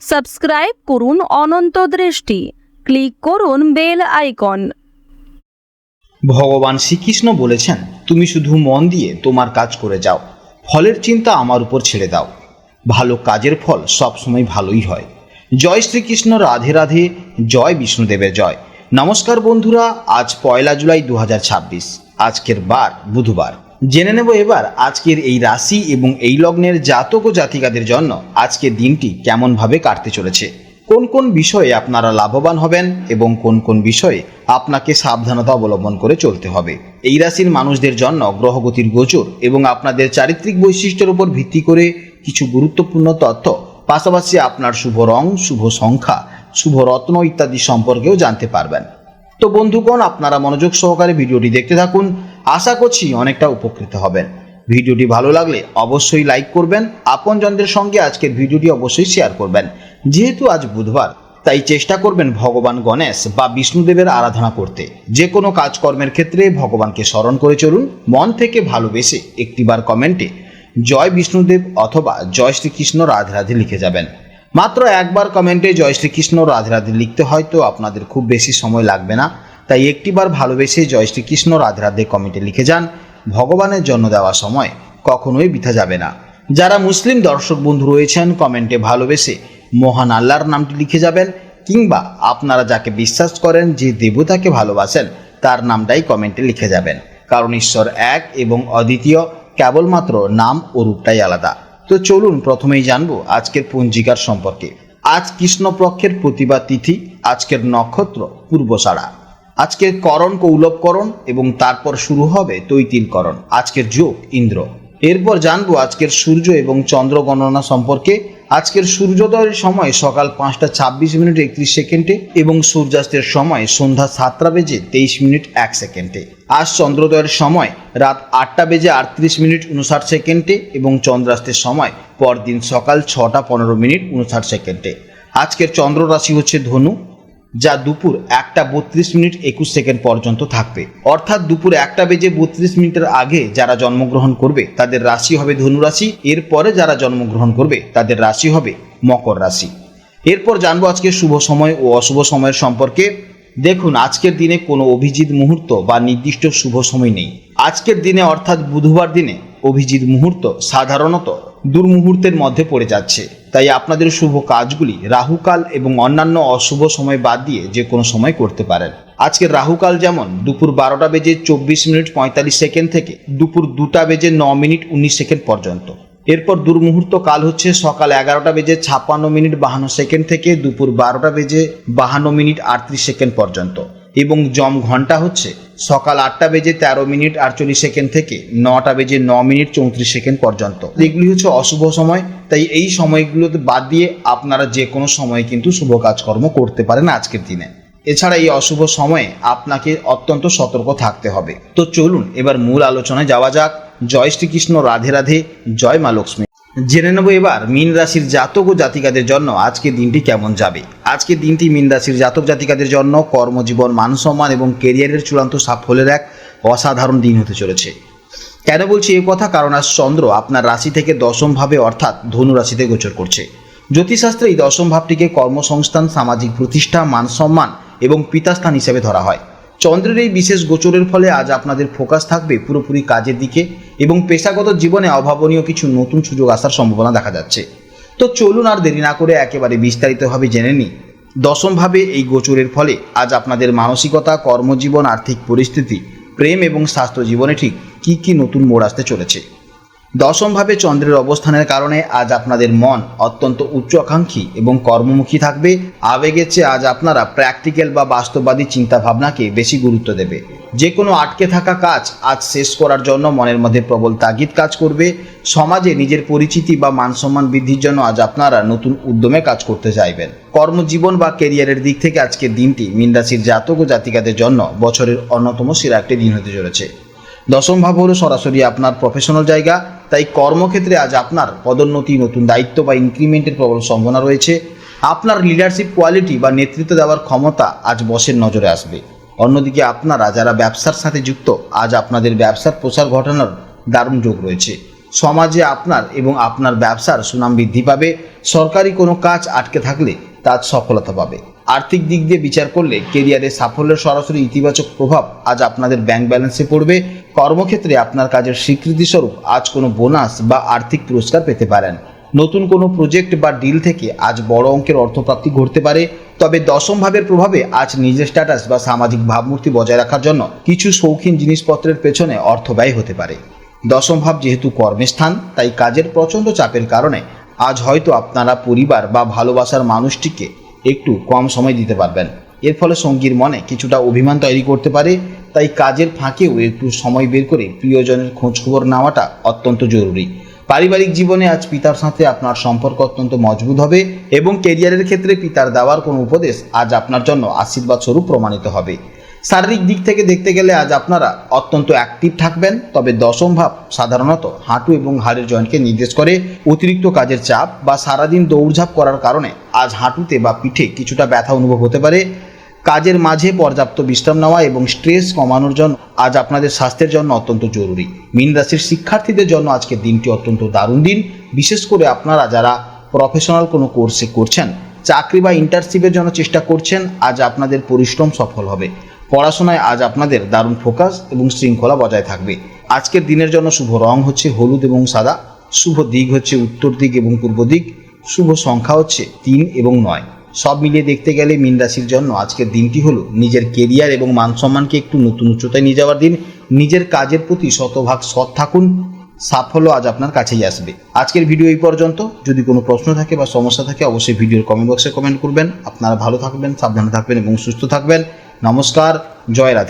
Subscribe করুন অনন্ত দৃষ্টি, click করুন বেল আইকন। ভগবান শ্রীকৃষ্ণ বলেছেন, তুমি শুধু মন দিয়ে তোমার কাজ করে যাও, ফলের চিন্তা আমার উপর ছেড়ে দাও। ভালো কাজের ফল সবসময় ভালোই হয়। জয় শ্রীকৃষ্ণ, রাধে রাধে, জয় বিষ্ণুদেবের জয়। নমস্কার বন্ধুরা, আজ 1 জুলাই 2026, আজকের বার বুধবার। জেনে নেব এবার আজকের এই রাশি এবং এই লগ্নের জাতক ও জাতিকাদের জন্য আজকের দিনটি কেমনভাবে কাটতে চলেছে, কোন কোন বিষয়ে আপনারা লাভবান হবেন এবং কোন কোন বিষয়ে আপনাকে সাবধানতা অবলম্বন করে চলতে হবে। এই রাশির মানুষদের জন্য গ্রহগতির গোচর এবং আপনাদের চারিত্রিক বৈশিষ্ট্যের উপর ভিত্তি করে কিছু গুরুত্বপূর্ণ তথ্য, পাশাপাশি আপনার শুভ রং, শুভ সংখ্যা, শুভ রত্ন ইত্যাদি সম্পর্কেও জানতে পারবেন। তো বন্ধুগণ, আপনারা মনোযোগ সহকারে ভিডিওটি দেখতে থাকুন, আশা করছি অনেকটা উপকৃত হবেন। ভিডিওটি ভালো লাগলে অবশ্যই লাইক করবেন, আপনজনদের সঙ্গে আজকের ভিডিওটি অবশ্যই শেয়ার করবেন। যেহেতু আজ বুধবার, তাই চেষ্টা করবেন ভগবান গণেশ বা বিষ্ণুদেবের আরাধনা করতে। যে কোনো কাজকর্মের ক্ষেত্রে ভগবানকে স্মরণ করে চলুন। মন থেকে ভালোবেসে একটিবার কমেন্টে জয় বিষ্ণুদেব অথবা জয় শ্রীকৃষ্ণ রাধে রাধে লিখে যাবেন। মাত্র একবার কমেন্টে জয় শ্রীকৃষ্ণ রাধে রাধে লিখতে হয়তো আপনাদের খুব বেশি সময় লাগবে না, তাই একটিবার ভালোবেসে জয় শ্রীকৃষ্ণ রাধে রাধে কমেন্টে লিখে যান। ভগবানের জন্য দেওয়া সময় কখনোই বৃথা যাবে না। যারা মুসলিম দর্শক বন্ধু রয়েছেন, কমেন্টে ভালোবেসে মহান আল্লাহর নামটি লিখে যাবেন, কিংবা আপনারা যাকে বিশ্বাস করেন, যে দেবতাকে ভালোবাসেন, তার নামটাই কমেন্টে লিখে যাবেন। কারণ ঈশ্বর এক এবং অদ্বিতীয়, কেবলমাত্র নাম ও রূপটাই আলাদা। তো চলুন প্রথমেই জানবো আজকের পঞ্জিকার সম্পর্কে। আজ কৃষ্ণপক্ষের প্রতিভা তিথি, আজকের নক্ষত্র পূর্বষাঢ়া, আজকের করণ কৌলবকরণ এবং তারপর শুরু হবে তৈতিলকরণ। আজকের যোগ ইন্দ্র। এরপর জানবো আজকের সূর্য এবং চন্দ্র গণনা সম্পর্কে। আজকের সূর্যোদয়ের সময় সকাল 5টা 26 মিনিট 31 সেকেন্ডে এবং সূর্যাস্তের সময় সন্ধ্যা 7টা বেজে 23 মিনিট 1 সেকেন্ডে। আজ চন্দ্রোদয়ের সময় রাত 8টা বেজে 38 মিনিট 59 সেকেন্ডে এবং চন্দ্রাস্তের সময় পরদিন সকাল 6টা 15 মিনিট 59 সেকেন্ডে। আজকের চন্দ্র রাশি হচ্ছে ধনু, যা দুপুর 1টা 32 মিনিট 21 সেকেন্ড পর্যন্ত থাকবে। অর্থাৎ দুপুর 1টা বেজে 32 মিনিটের আগে যারা জন্মগ্রহণ করবে তাদের রাশি হবে ধনু রাশি। এরপরে যারা জন্মগ্রহণ করবে তাদের রাশি হবে মকর রাশি। এরপর জানবো আজকে শুভ সময় ও অশুভ সময়ের সম্পর্কে। দেখুন, আজকের দিনে কোনো অভিজিৎ মুহূর্ত বা নির্দিষ্ট শুভ সময় নেই। আজকের দিনে অর্থাৎ বুধবার দিনে অভিজিৎ মুহূর্ত সাধারণত দুর্মুহূর্তের মধ্যে পড়ে যাচ্ছে। তাই আপনাদের শুভ কাজগুলি রাহুকাল এবং অন্যান্য অশুভ সময় বাদ দিয়ে যে কোনো সময় করতে পারেন। আজকের রাহুকাল যেমন দুপুর 12টা বেজে 24 মিনিট 45 সেকেন্ড থেকে দুপুর 2টা বেজে 9 মিনিট 19 সেকেন্ড পর্যন্ত। এরপর দুর্মুহূর্ত কাল হচ্ছে সকাল 11টা বেজে 56 মিনিট 52 সেকেন্ড থেকে দুপুর 12টা বেজে 52 মিনিট 38 সেকেন্ড পর্যন্ত। এবং জম ঘন্টা হচ্ছে সকাল 8টা বেজে 13 মিনিট 48 সেকেন্ড থেকে 9টা বেজে 9 মিনিট 34 সেকেন্ড পর্যন্ত। এগুলি হচ্ছে অশুভ সময়, তাই এই সময়গুলোতে বাদ দিয়ে আপনারা যে কোনো সময় কিন্তু শুভ কাজকর্ম করতে পারেন আজকের দিনে। এছাড়া এই অশুভ সময়ে আপনাকে অত্যন্ত সতর্ক থাকতে হবে। তো চলুন এবার মূল আলোচনায় যাওয়া যাক। জয় শ্রীকৃষ্ণ, রাধে রাধে, জয় মা লক্ষ্মী। জেনে নেব এবার মীন রাশির জাতক ও জাতিকাদের জন্য আজকের দিনটি কেমন যাবে। আজকের দিনটি মীন রাশির জাতক জাতিকাদের জন্য কর্মজীবন, মান সম্মান এবং কেরিয়ারের চূড়ান্ত সাফল্যের এক অসাধারণ দিন হতে চলেছে। কেন বলছি এ কথা? কারণ আজ চন্দ্র আপনার রাশি থেকে দশম ভাবে অর্থাৎ ধনু রাশিতে গোচর করছে। জ্যোতিষশাস্ত্রে এই দশম ভাবটিকে কর্মসংস্থান, সামাজিক প্রতিষ্ঠা, মান সম্মান এবং পিতাস্থান হিসেবে ধরা হয়। চন্দ্রের এই বিশেষ গোচরের ফলে আজ আপনাদের ফোকাস থাকবে পুরোপুরি কাজের দিকে এবং পেশাগত জীবনে অভাবনীয় কিছু নতুন সুযোগ আসার সম্ভাবনা দেখা যাচ্ছে। তো চলুন আর দেরি না করে একেবারে বিস্তারিতভাবে জেনে নিই দশমভাবে এই গোচরের ফলে আজ আপনাদের মানসিকতা, কর্মজীবন, আর্থিক পরিস্থিতি, প্রেম এবং স্বাস্থ্য জীবনে ঠিক কী কী নতুন মোড় আসতে চলেছে। দশমভাবে চন্দ্রের অবস্থানের কারণে আজ আপনাদের মন অত্যন্ত উচ্চাকাঙ্ক্ষী এবং কর্মমুখী থাকবে। আবেগের চেয়ে আজ আপনারা প্র্যাকটিক্যাল বা বাস্তববাদী চিন্তাভাবনাকে বেশি গুরুত্ব দেবে। যে কোনো আটকে থাকা কাজ আজ শেষ করার জন্য মনের মধ্যে প্রবল তাগিদ কাজ করবে। সমাজে নিজের পরিচিতি বা মানসম্মান বৃদ্ধির জন্য আজ আপনারা নতুন উদ্যমে কাজ করতে চাইবেন। কর্মজীবন বা কেরিয়ারের দিক থেকে আজকের দিনটি মীন রাশির জাতক ও জাতিকাদের জন্য বছরের অন্যতম সেরা একটি দিন হতে চলেছে। দশম ভাব হলো সরাসরি আপনার প্রফেশনাল জায়গা, তাই কর্মক্ষেত্রে আজ আপনার পদোন্নতি, নতুন দায়িত্ব বা ইনক্রিমেন্টের প্রবল সম্ভাবনা রয়েছে। আপনার লিডারশিপ কোয়ালিটি বা নেতৃত্ব দেওয়ার ক্ষমতা আজ বসের নজরে আসবে। অন্যদিকে আপনারা যারা ব্যবসার সাথে যুক্ত, আজ আপনাদের ব্যবসার প্রসার ঘটানোর দারুণ যোগ রয়েছে। সমাজে আপনার এবং আপনার ব্যবসার সুনাম বৃদ্ধি পাবে। সরকারি কোনো কাজ আটকে থাকলে তা আজ সফলতা পাবে। আর্থিক দিক দিয়ে বিচার করলে কেরিয়ারে সাফল্যের সরাসরি ইতিবাচক প্রভাব আজ আপনাদের ব্যাংক ব্যালেন্সে পড়বে। কর্মক্ষেত্রে আপনার কাজের স্বীকৃতিস্বরূপ আজ কোনো বোনাস বা আর্থিক পুরস্কার পেতে পারেন। নতুন কোনো প্রজেক্ট বা ডিল থেকে আজ বড় অঙ্কের অর্থপ্রাপ্তি ঘটতে পারে। তবে দশম ভাবের প্রভাবে আজ নিজের স্ট্যাটাস বা সামাজিক ভাবমূর্তি বজায় রাখার জন্য কিছু শৌখিন জিনিসপত্রের পেছনে অর্থ ব্যয় হতে পারে। দশম ভাব যেহেতু কর্মস্থান, তাই কাজের প্রচণ্ড চাপের কারণে আজ হয়তো আপনারা পরিবার বা ভালোবাসার মানুষটিকে একটু কম সময় দিতে পারবেন। এর ফলে সঙ্গীর মনে কিছুটা অভিমান তৈরি করতে পারে। তাই কাজের ফাঁকেও একটু সময় বের করে প্রিয়জনের খোঁজখবর নেওয়াটা অত্যন্ত জরুরি। পারিবারিক জীবনে আজ পিতার সাথে আপনার সম্পর্ক অত্যন্ত মজবুত হবে এবং কেরিয়ারের ক্ষেত্রে পিতার দেওয়ার কোনো উপদেশ আজ আপনার জন্য আশীর্বাদ স্বরূপ প্রমাণিত হবে। শারীরিক দিক থেকে দেখতে গেলে আজ আপনারা অত্যন্ত অ্যাক্টিভ থাকবেন। তবে দশম ভাব সাধারণত হাঁটু এবং হাড়ের জয়েন্টকে নির্দেশ করে। অতিরিক্ত কাজের চাপ বা সারাদিন দৌড়ঝাঁপ করার কারণে আজ হাঁটুতে বা পিঠে কিছুটা ব্যথা অনুভব হতে পারে। কাজের মাঝে পর্যাপ্ত বিশ্রাম নেওয়া এবং স্ট্রেস কমানোর জন্য আজ আপনাদের স্বাস্থ্যের জন্য অত্যন্ত জরুরি। মীন রাশির শিক্ষার্থীদের জন্য আজকের দিনটি অত্যন্ত দারুণ দিন। বিশেষ করে আপনারা যারা প্রফেশনাল কোনো কোর্সে করছেন, চাকরি বা ইন্টার্নশিপের জন্য চেষ্টা করছেন, আজ আপনাদের পরিশ্রম সফল হবে। পড়াশোনায় আজ আপনাদের দারুণ ফোকাস এবং শৃঙ্খলা বজায় থাকবে। আজকের দিনের জন্য শুভ রং হচ্ছে হলুদ এবং সাদা। শুভ দিক হচ্ছে উত্তর দিক এবং পূর্ব দিক। শুভ সংখ্যা হচ্ছে 3 এবং 9। সব মিলিয়ে দেখতে গেলে মীন রাশির জন্য আজকের দিনটি হলো নিজের কেরিয়ার এবং মান সম্মানকে একটু নতুন উচ্চতায় নিয়ে যাওয়ার দিন। নিজের কাজের প্রতি শতভাগ সৎ থাকুন, সাফল্য আজ আপনার কাছেই আসবে। আজকের ভিডিও এই পর্যন্ত। যদি কোনো প্রশ্ন থাকে বা সমস্যা থাকে অবশ্যই ভিডিওর কমেন্ট বক্সে কমেন্ট করবেন। আপনারা ভালো থাকবেন, সাবধানে থাকবেন এবং সুস্থ থাকবেন। নমস্কার, জয় রাধে।